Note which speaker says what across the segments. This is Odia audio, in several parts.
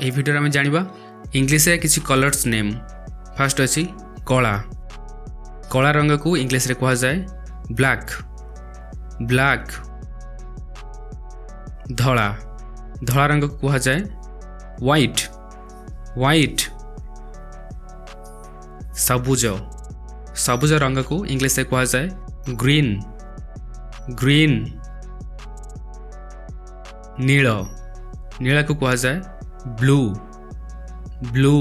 Speaker 1: এই ভিডিওରେ ଆମେ ଜାଣିବା ଇଂଲିଶରେ କିଛି କଲର୍ସ ନେମ୍। ଫାଷ୍ଟ ଅଛି କଳା। କଳା ରଙ୍ଗକୁ ଇଂଲିଶରେ କୁହାଯାଏ ବ୍ଲାକ୍। ବ୍ଲାକ୍। ଧଳା। ଧଳା ରଙ୍ଗକୁ କୁହାଯାଏ ହ୍ୱାଇଟ୍। ହ୍ୱାଇଟ୍। ସବୁଜ। ସବୁଜ ରଙ୍ଗକୁ ଇଂଲିଶରେ କୁହାଯାଏ ଗ୍ରୀନ୍। ଗ୍ରୀନ୍। ନୀଳ। ନୀଳକୁ କୁହାଯାଏ ବ୍ଲୁ। ବ୍ଲୁ।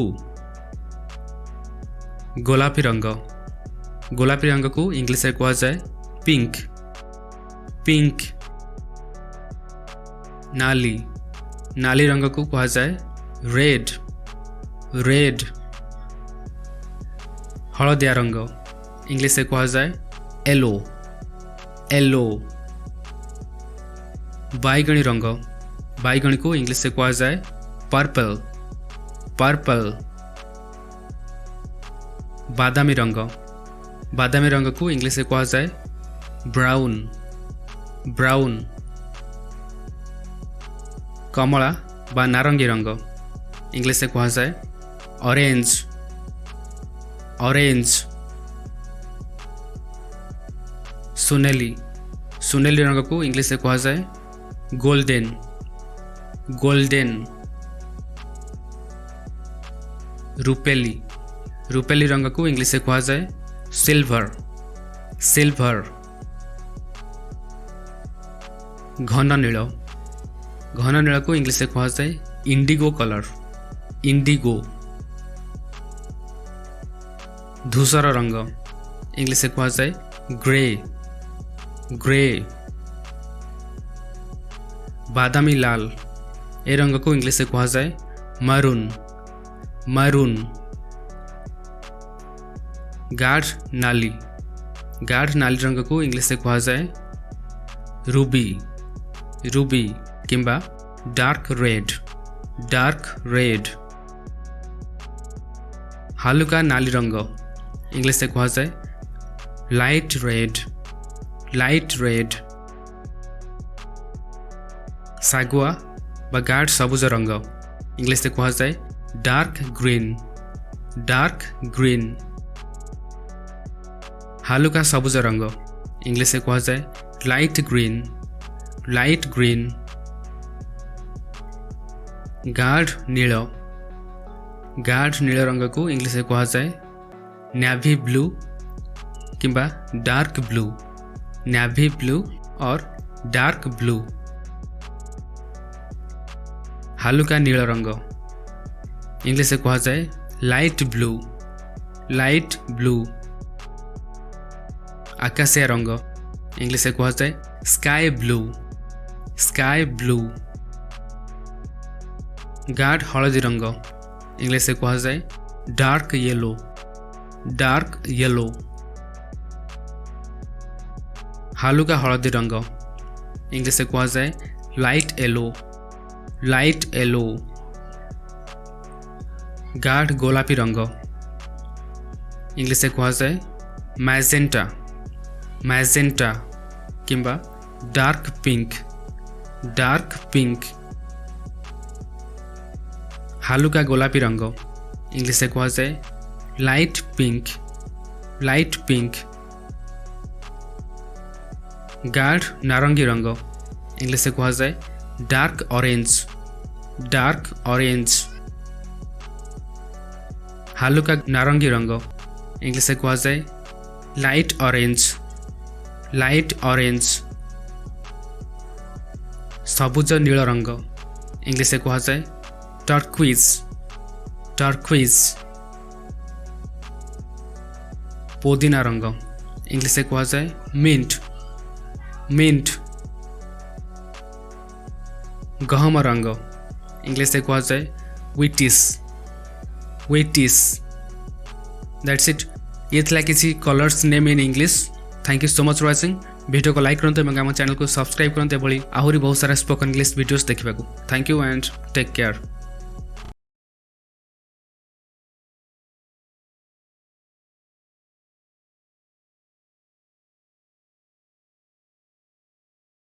Speaker 1: ଗୋଲାପୀ ରଙ୍ଗ। ଗୋଲାପୀ ରଙ୍ଗକୁ ଇଂଲିଶରେ କୁହାଯାଏ ପିଙ୍କ। ପିଙ୍କ। ନାଲି। ନାଲି ରଙ୍ଗକୁ କୁହାଯାଏ ରେଡ୍। ରେଡ୍। ହଳଦିଆ ରଙ୍ଗ ଇଂଲିଶରେ କୁହାଯାଏ ୟେଲୋ। ୟେଲୋ। ବାଇଗଣୀ ରଙ୍ଗ। ବାଇଗଣୀକୁ ଇଂଲିଶରେ କୁହାଯାଏ ପର୍ପଲ୍। ପର୍ପଲ୍। ବାଦାମୀ ରଙ୍ଗ। ବାଦାମୀ ରଙ୍ଗକୁ ଇଂଲିଶରେ କୁହାଯାଏ ବ୍ରାଉନ୍। ବ୍ରାଉନ୍। କମଳା ବା ନାରଙ୍ଗୀ ରଙ୍ଗ ଇଂଲିଶରେ କୁହାଯାଏ ଅରେଞ୍ଜ। ଅରେଞ୍ଜ। ସୁନେଲି। ସୁନେଲି ରଙ୍ଗକୁ ଇଂଲିଶରେ କୁହାଯାଏ ଗୋଲ୍ଡେନ୍। ଗୋଲ୍ଡେନ୍। ରୂପେଲି। ରୂପେଲି ରଙ୍ଗକୁ ଇଂଲିଶରେ କୁହାଯାଏ ସିଲଭର। ସିଲଭର। ଘନ ନୀଳ। ଘନ ନୀଳକୁ ଇଂଲିଶରେ କୁହାଯାଏ ଇଣ୍ଡିଗୋ କଲର୍। ଇଣ୍ଡିଗୋ। ଧୂସର ରଙ୍ଗ ଇଂଲିଶରେ କୁହାଯାଏ ଗ୍ରେ। ଗ୍ରେ। ବାଦାମୀ ଲାଲ ଏ ରଙ୍ଗକୁ ଇଂଲିଶରେ କୁହାଯାଏ ମରୁନ୍। ମରୁନ୍। ଗାଢ଼ ନାଲି। ଗାଢ଼ ନାଲି ରଙ୍ଗକୁ ଇଂଲିଶରେ କୁହାଯାଏ ରୁବି। ରୁବି କିମ୍ବା ଡାର୍କ ରେଡ୍। Dark red. ହାଲୁକା ନାଲି ରଙ୍ଗ ଇଂଲିଶରେ କୁହାଯାଏ ଲାଇଟ୍ ରେଡ୍। Light red. ଶାଗୁଆ ବା ଗାଢ଼ ସବୁଜ ରଙ୍ଗ ଇଂଲିଶରେ କୁହାଯାଏ ଡାର୍କ ଗ୍ରୀନ୍। Dark green. ହାଲୁକା ସବୁଜ ରଙ୍ଗ ଇଂଲିଶରେ କୁହାଯାଏ ଲାଇଟ୍ ଗ୍ରୀନ୍। Light green. ଗାଢ଼ ନୀଳ। ଗାଢ଼ ନୀଳ ରଙ୍ଗକୁ ଇଂଲିଶରେ କୁହାଯାଏ ନ୍ୟାଭି ବ୍ଲୁ କିମ୍ବା ଡାର୍କ ବ୍ଲୁ। ନ୍ୟାଭି ବ୍ଲୁ ଅର୍ ଡାର୍କ ବ୍ଲୁ। ହାଲୁକା ନୀଳ ରଙ୍ଗ ଇଂଲିଶରେ କୁହାଯାଏ ଲାଇଟ୍ ବ୍ଲୁ। Light blue. ଆକାଶିଆ ରଙ୍ଗ ଇଂଲିଶରେ କୁହାଯାଏ ସ୍କାଏ ବ୍ଲୁ। Sky blue. ଗାଢ଼ ହଳଦୀ ରଙ୍ଗ ଇଂଲିଶରେ କୁହାଯାଏ ଡାର୍କ ୟେଲୋ। Dark yellow. ହାଲୁକା ହଳଦୀ ରଙ୍ଗ ଇଂଲିଶରେ କୁହାଯାଏ ଲାଇଟ୍ ୟେଲୋ। Light yellow. ଗାଢ଼ ଗୋଲାପୀ ରଙ୍ଗ ଇଂଲିଶରେ କୁହାଯାଏ ମ୍ୟାଜେଣ୍ଟା। ମ୍ୟାଜେଣ୍ଟା କିମ୍ବା ଡାର୍କ ପିଙ୍କ। Dark pink. ହାଲୁକା ଗୋଲାପୀ ରଙ୍ଗ ଇଂଲିଶରେ କୁହାଯାଏ ଲାଇଟ୍ ପିଙ୍କ। Light pink. ଗାଢ଼ ନାରଙ୍ଗୀ ରଙ୍ଗ ଇଂଲିଶରେ କୁହାଯାଏ ଡାର୍କ ଅରେଞ୍ଜ। Dark orange. ହାଲୁକା ନାରଙ୍ଗୀ ରଙ୍ଗ ଇଂଲିଶରେ କୁହାଯାଏ ଲାଇଟ୍ ଅରେଞ୍ଜ। Light orange. ସବୁଜ ନୀଳ ରଙ୍ଗ ଇଂଲିଶରେ କୁହାଯାଏ ଟର୍କୁଇଜ୍। ଟର୍କୁଇଜ୍। ପୋଦିନା ରଙ୍ଗ ଇଂଲିଶରେ କୁହାଯାଏ ମିଣ୍ଟ। ମିଣ୍ଟ। ଗହମ ରଙ୍ଗ ଇଂଲିଶରେ କୁହାଯାଏ ୱିଟିସ୍। ୱିଟିସ୍। That's it. ये थिला किसी colours name in English. Thank you so much for watching. Video को लाइक करते आम चैनल को सब्सक्राइब करते आहरी बहुत सारा स्पोकन इंग्लिश वीडियोस देखा। Thank you and take care.